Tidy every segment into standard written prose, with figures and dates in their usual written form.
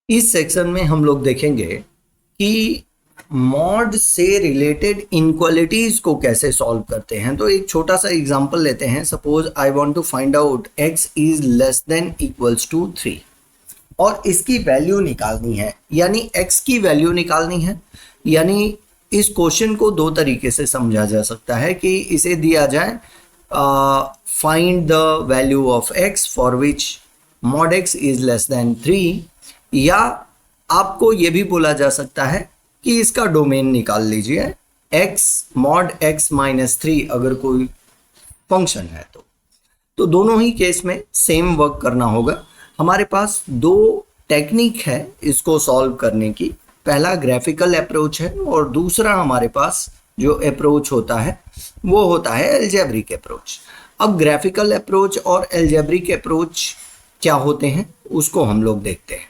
इस सेक्शन में हम लोग देखेंगे कि मॉड से रिलेटेड इनक्वालिटीज को कैसे सॉल्व करते हैं। तो एक छोटा सा एग्जांपल लेते हैं। Suppose I want to find out x is less than equals to 3 और इसकी वैल्यू निकालनी है, यानी x की वैल्यू निकालनी है। यानी इस क्वेश्चन को दो तरीके से समझा जा सकता है कि इसे दिया जाए find the value of x for which mod x is less then 3, या आपको यह भी बोला जा सकता है कि इसका डोमेन निकाल लीजिए x मॉड x माइनस 3 अगर कोई फंक्शन है तो दोनों ही केस में सेम वर्क करना होगा। हमारे पास दो टेक्निक है इसको सॉल्व करने की। पहला ग्राफिकल अप्रोच है और दूसरा हमारे पास जो अप्रोच होता है वो होता है एल्जेब्रिक अप्रोच। अब ग्राफिकल अप्रोच और एल्जेब्रिक अप्रोच क्या होते हैं उसको हम लोग देखते हैं।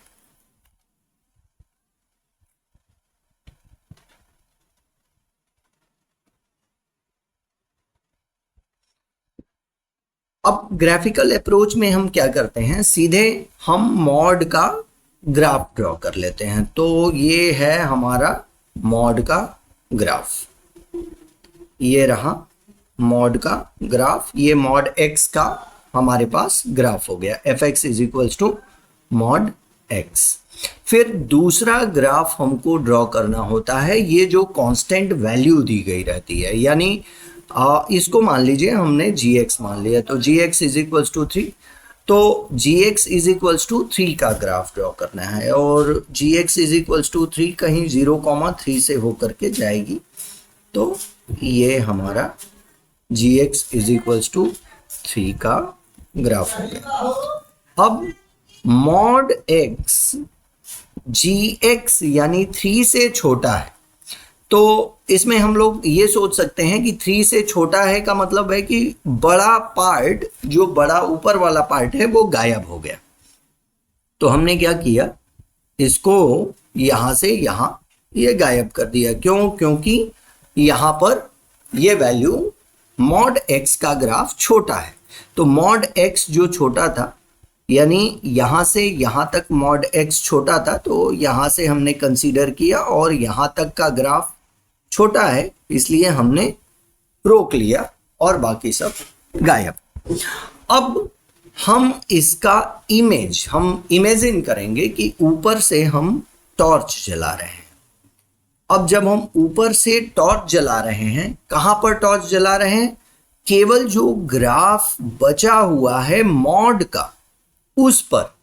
अब ग्राफिकल अप्रोच में हम क्या करते हैं, सीधे हम मॉड का ग्राफ ड्रॉ कर लेते हैं। तो ये है हमारा मॉड का ग्राफ, ये रहा मॉड का ग्राफ। ये मॉड x का हमारे पास ग्राफ हो गया, fx is equals to mod x। फिर दूसरा ग्राफ हमको ड्रॉ करना होता है ये जो कांस्टेंट वैल्यू दी गई रहती है, यानी इसको मान लीजिए हमने gx मान लिया, तो gx इज इक्वल्स टू 3। तो gx इज इक्वल्स टू 3 का ग्राफ ड्रॉ करना है और gx इज इक्वल्स टू 3 कहीं 0,3 से होकर के जाएगी। तो ये हमारा gx इज इक्वल्स टू 3 का ग्राफ हो गया। अब मॉड x gx यानी 3 से छोटा है, तो इसमें हम लोग ये सोच सकते हैं कि 3 से छोटा है का मतलब है कि बड़ा पार्ट, जो बड़ा ऊपर वाला पार्ट है वो गायब हो गया। तो हमने क्या किया, इसको यहां से यहां ये गायब कर दिया। क्यों? क्योंकि यहां पर ये वैल्यू मॉड x का ग्राफ छोटा है। तो मॉड x जो छोटा था, यानी यहां से यहां तक मॉड x छोटा था, तो यहां से हमने कंसीडर किया और यहां तक का ग्राफ छोटा है इसलिए हमने रोक लिया और बाकी सब गायब। अब हम इसका हम इमेजिन करेंगे कि ऊपर से हम टॉर्च जला रहे हैं। अब जब हम ऊपर से टॉर्च जला रहे हैं, कहां पर टॉर्च जला रहे हैं? केवल जो ग्राफ बचा हुआ है मॉड का उस पर,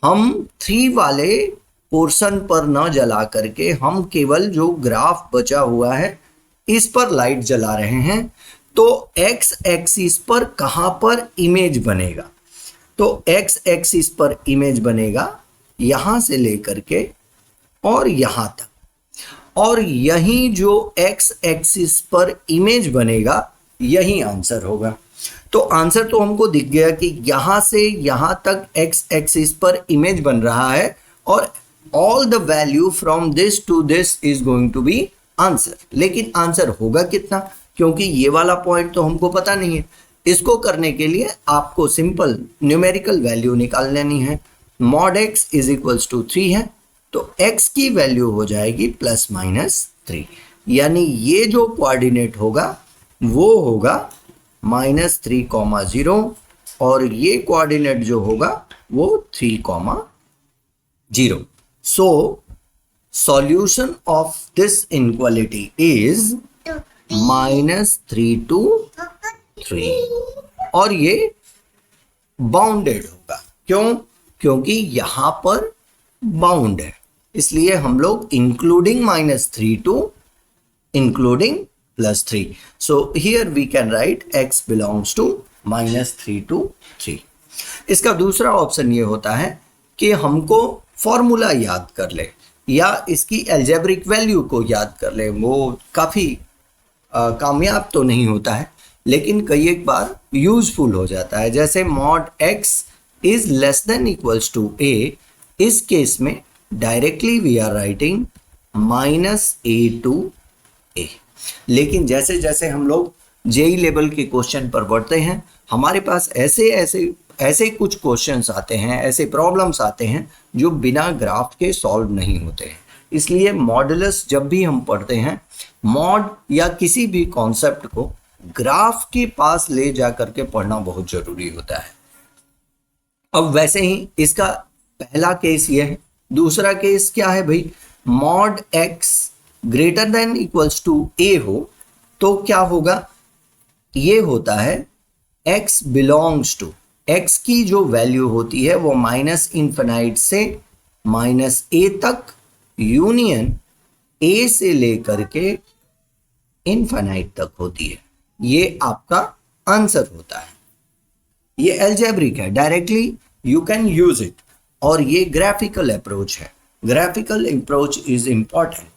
हम 3 वाले पोर्शन पर न जला करके हम केवल जो ग्राफ बचा हुआ है इस पर लाइट जला रहे हैं। तो x एक्सिस पर कहां पर इमेज बनेगा? तो x एक्सिस पर इमेज बनेगा यहां से लेकर के और यहां तक, और यही जो x एक्सिस पर इमेज बनेगा यही आंसर होगा। तो आंसर तो हमको दिख गया कि यहां से यहां तक x एक्सिस पर इमेज बन रहा है और all the value from this to this is going to be answer. लेकिन आंसर होगा कितना, क्योंकि ये वाला पॉइंट तो हमको पता नहीं है। इसको करने के लिए आपको सिंपल न्यूमेरिकल वैल्यू निकाल लेनी है। Mod x is equals to 3 है, तो x की वैल्यू हो जाएगी प्लस माइनस 3, यानी ये जो कोऑर्डिनेट होगा वो होगा -3,0 और ये कोऑर्डिनेट जो होगा वो 3,0। So solution of this inequality is -3 to 3 और ये बाउंडेड होगा। क्यों? क्योंकि यहां पर बाउंड है, इसलिए हम लोग including -3 to including +3. So here we can write x belongs to -3 to 3. इसका दूसरा ऑप्शन ये होता है कि हमको फॉर्मूला याद कर ले या इसकी एल्जेब्रिक वैल्यू को याद कर ले। वो काफ़ी कामयाब तो नहीं होता है, लेकिन कई एक बार यूजफुल हो जाता है। जैसे mod x is less than equals to a, इस केस में directly we are writing -a to a। लेकिन जैसे जैसे हम लोग जेई लेवल के क्वेश्चन पर बढ़ते हैं, हमारे पास ऐसे ऐसे ऐसे कुछ क्वेश्चंस आते हैं, ऐसे प्रॉब्लम्स आते हैं जो बिना ग्राफ के सॉल्व नहीं होते हैं। इसलिए मॉडुलस जब भी हम पढ़ते हैं, मॉड या किसी भी कॉन्सेप्ट को ग्राफ के पास ले जा करके पढ़ना बहुत जरूरी होता है। अब वैसे ही इसका पहला केस ये है। दूसरा केस क्या है भाई, mod x greater than equals to a हो तो क्या होगा, ये होता है x बिलोंग्स टू, x की जो वैल्यू होती है वो माइनस इन्फिनाइट से माइनस a तक यूनियन a से लेकर के इन्फिनाइट तक होती है। ये आपका आंसर होता है। ये अलजेब्रिक है, directly you can use it. और ये ग्राफिकल अप्रोच है। Graphical approach is important.